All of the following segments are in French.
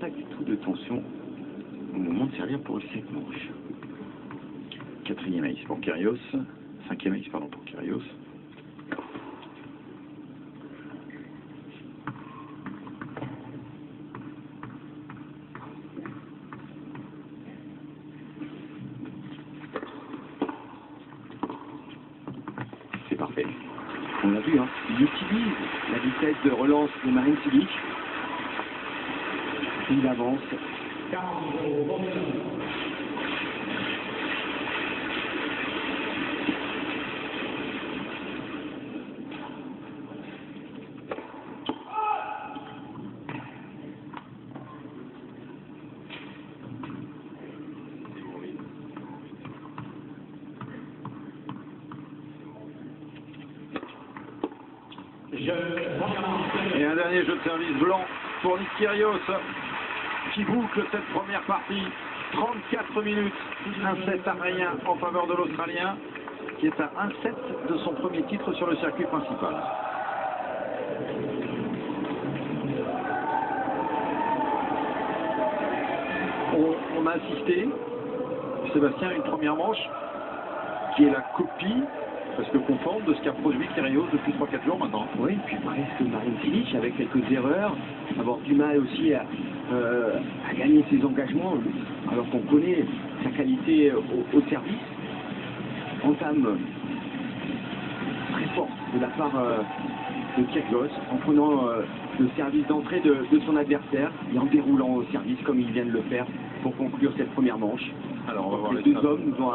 pas du tout de tension au moment de servir pour cette manche. Quatrième ace pour Kyrgios. Cinquième ace, pardon, pour Kyrgios. C'est parfait. On l'a vu, hein. Il utilise la vitesse de relance de Marin Cilic. Il avance. Et un dernier jeu de service blanc pour Nick Kyrgios qui boucle cette première partie. 34 minutes, 1-7 à rien en faveur de l'Australien qui est à 1-7 de son premier titre sur le circuit principal. On a assisté, Sébastien, à une première manche qui est la copie presque conforme de ce qu'a produit Kyrgios depuis 3-4 jours maintenant. Oui, puis presque Marin Cilic avec quelques erreurs, avoir du mal aussi à gagner ses engagements, alors qu'on connaît sa qualité au service. Entame très forte de la part de Kyrgios en prenant le service d'entrée de son adversaire et en déroulant au service comme il vient de le faire pour conclure cette première manche. Alors on va voir les deux hommes nous ont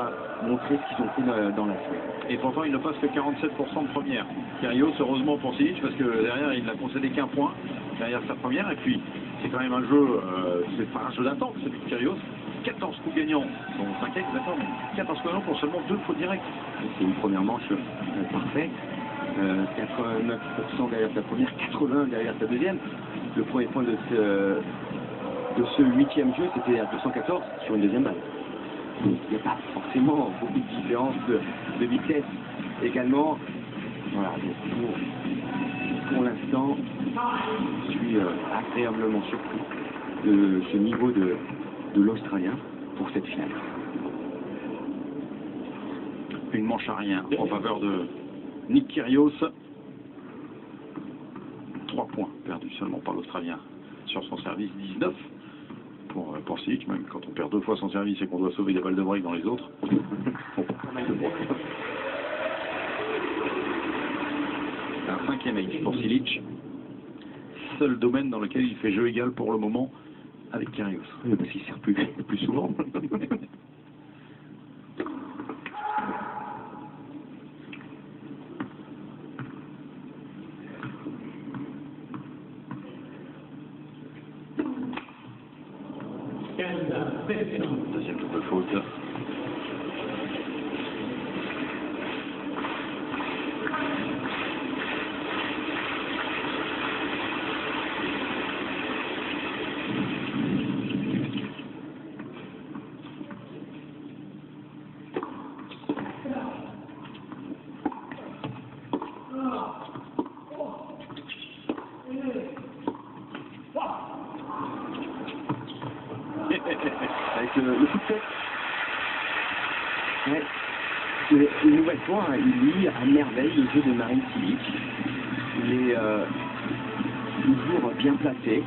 montré ce qu'ils ont fait dans la série. Et pourtant il ne passe que 47% de première. Kyrgios, heureusement pour Cilic, parce que derrière il n'a concédé qu'un point derrière sa première. Et puis c'est quand même un jeu, c'est pas un jeu d'attente celui de Kyrgios. 14 coups gagnants, bon 5 ex d'accord, mais 14 coups gagnants pour seulement 2 fautes directes. C'est une première manche parfaite. 89% derrière sa première, 80% derrière sa deuxième. Le premier point de ce huitième jeu, c'était à 214 sur une deuxième balle. Il n'y a pas forcément beaucoup de différence de vitesse également. Voilà, donc pour l'instant, je suis agréablement surpris de ce niveau de l'Australien pour cette finale. Une manche à rien en faveur de Nick Kyrgios. 3 points perdus seulement par l'Australien sur son service, 19 pour Cilic. Même quand on perd 2 fois son service et qu'on doit sauver des balles de break dans les autres, un cinquième ace pour Cilic. Seul domaine dans lequel il fait jeu égal pour le moment avec Kyrgios. Oui, parce qu'il sert plus souvent. Deuxième double faute. Avec le coup de tête. Ouais. Une nouvelle fois, hein, il lit à merveille le jeu de Marin Cilic. Il est toujours bien placé.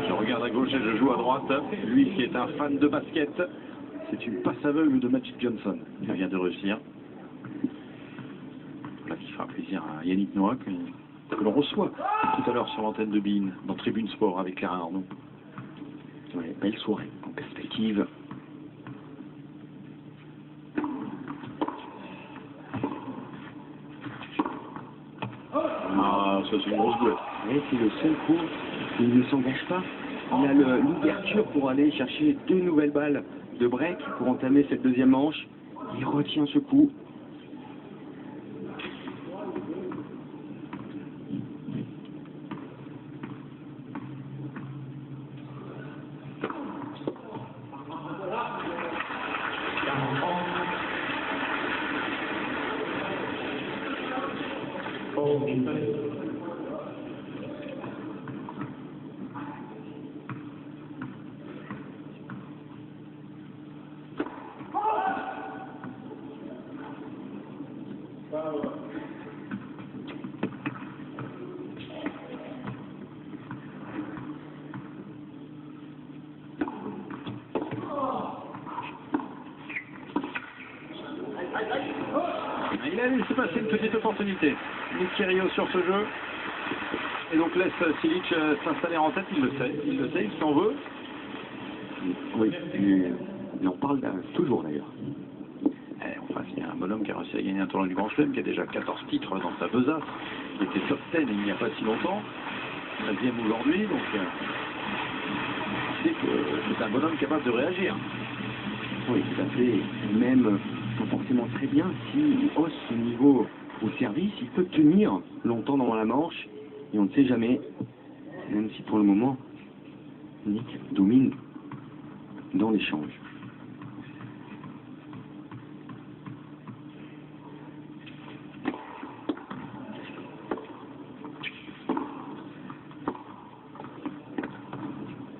Je regarde à gauche et je joue à droite. Lui qui est un fan de basket, c'est une passe aveugle de Magic Johnson. Il vient de réussir. Voilà qui fera plaisir à Yannick Noah que l'on reçoit tout à l'heure sur l'antenne de Bein dans Tribune Sport avec Clara Arnaud. Ouais, belle soirée en perspective. Ah, ça c'est une grosse boulette. Ouais, c'est le seul coup où il ne s'engage pas. Il a l'ouverture pour aller chercher 2 nouvelles balles de break pour entamer cette deuxième manche. Il retient ce coup. a laissé passer une petite opportunité. Nick Kyrgios sur ce jeu. Et donc laisse Silic s'installer en tête, il le sait, il s'en veut. Oui, il en parle toujours d'ailleurs. Enfin, il y a un bonhomme qui a réussi à gagner un tournoi du Grand Chelem, qui a déjà 14 titres dans sa besace. Il était top 10 il n'y a pas si longtemps. 13e aujourd'hui, donc c'est que c'est un bonhomme capable de réagir. Oui, tout à fait. Même, pas forcément très bien, s'il hausse son niveau au service, il peut tenir longtemps dans la manche, et on ne sait jamais, même si pour le moment, Nick domine dans l'échange.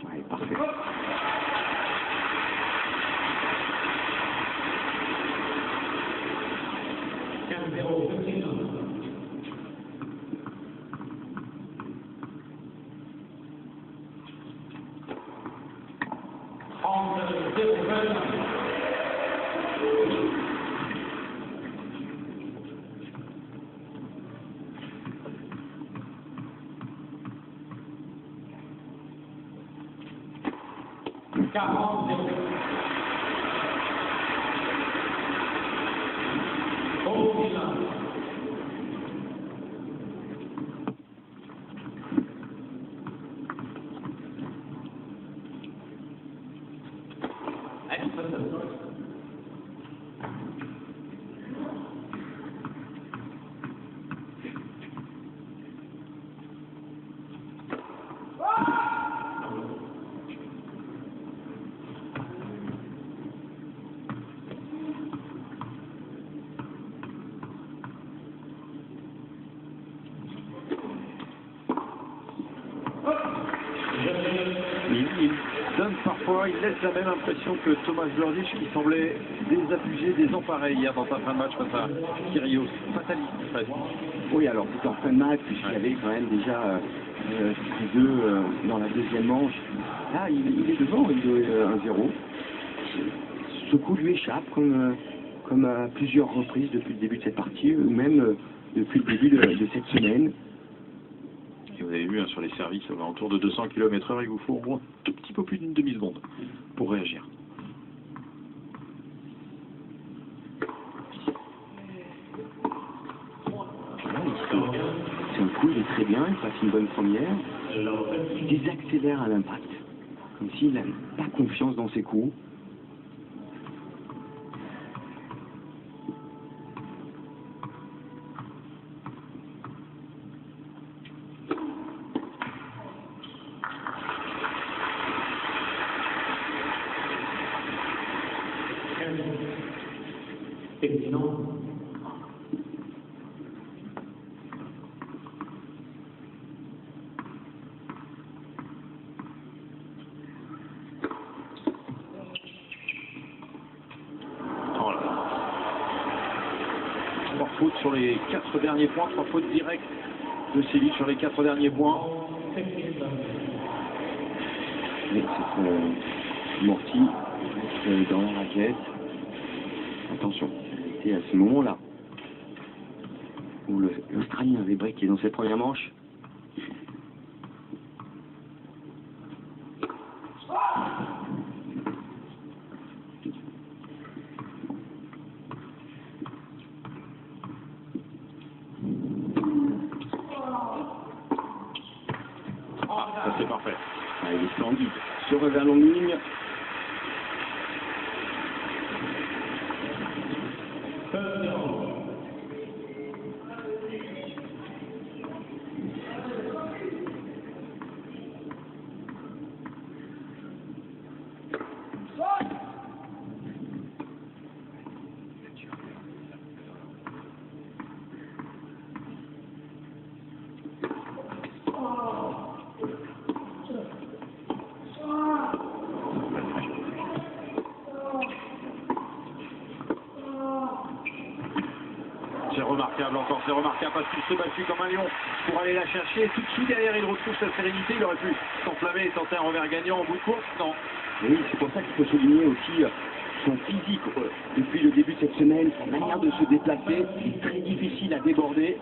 Ouais, parfait. Il donne parfois, il laisse la même impression que Thomas Berdych, qui semblait désabusé, désemparé hier dans sa fin de match face à Kyrgios. Fataliste, presque. Oui, alors c'était en fin de match, puisqu'il y avait quand même déjà 2 dans la deuxième manche. Là, il est devant, il est 1-0. Ce coup lui échappe, comme à plusieurs reprises depuis le début de cette partie, ou même depuis le début de cette semaine. Et vous avez vu sur les services, autour de 200 km/h, il vous faut au moins un tout petit peu plus d'une demi-seconde pour réagir. C'est un coup, il est très bien, il passe une bonne première. Il désaccélère à l'impact, comme s'il n'a pas confiance dans ses coups. Fautes sur les 4 derniers points, 3 fautes directes de Silic sur les 4 derniers points. Mais c'est Morty dans la raquette. Attention, c'était à ce moment-là où l'Australien avait breaké dans cette première manche. Ça c'est parfait. Ah, il est splendide. Ce revers longue ligne. C'est remarquable encore, c'est remarquable parce qu'il s'est battu comme un lion pour aller la chercher. Tout de suite derrière, il retrouve sa sérénité. Il aurait pu s'enflammer et tenter un revers gagnant en bout de course. Non. Oui, c'est pour ça qu'il faut souligner aussi son physique depuis le début de cette semaine, sa manière de se déplacer, est très difficile à déborder.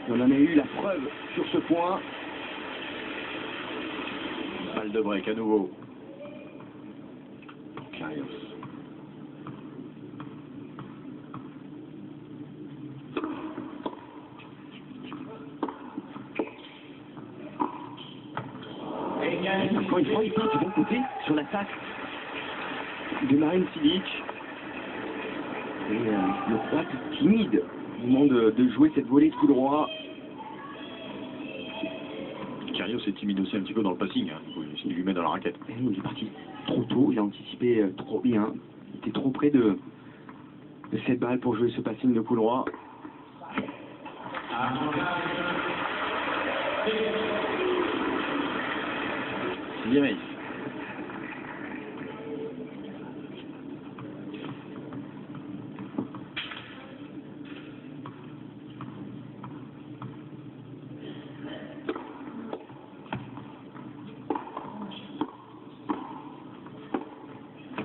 Et on en a eu la preuve sur ce point. Balle de break à nouveau. Kyrgios. Encore une fois, il part du bon côté sur l'attaque de Marin Cilic. Et le Croate timide au moment de jouer cette volée de coup droit. Kyrgios est timide aussi un petit peu dans le passing, hein. Il lui met dans la raquette. Et il est parti trop tôt, il a anticipé trop bien. Il était trop près de cette balle pour jouer ce passing de coup droit. Limeil.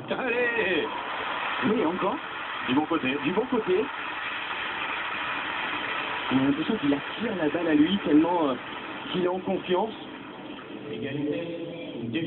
Allez! Oui, encore. Du bon côté. Du bon côté. On a l'impression qu'il attire la balle à lui tellement qu'il est en confiance. Égalité, 2.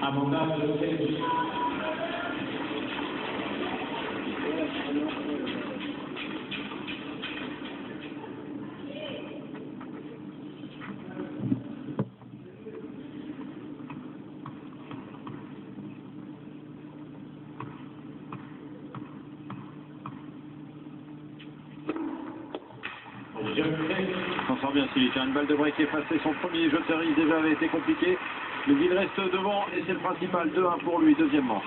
Avantage de Sergi. S'en sort bien Cilic, une balle de break effacée, son premier jeu de service déjà avait été compliqué, mais il reste devant et c'est le principal, 2-1 pour lui, deuxième manche.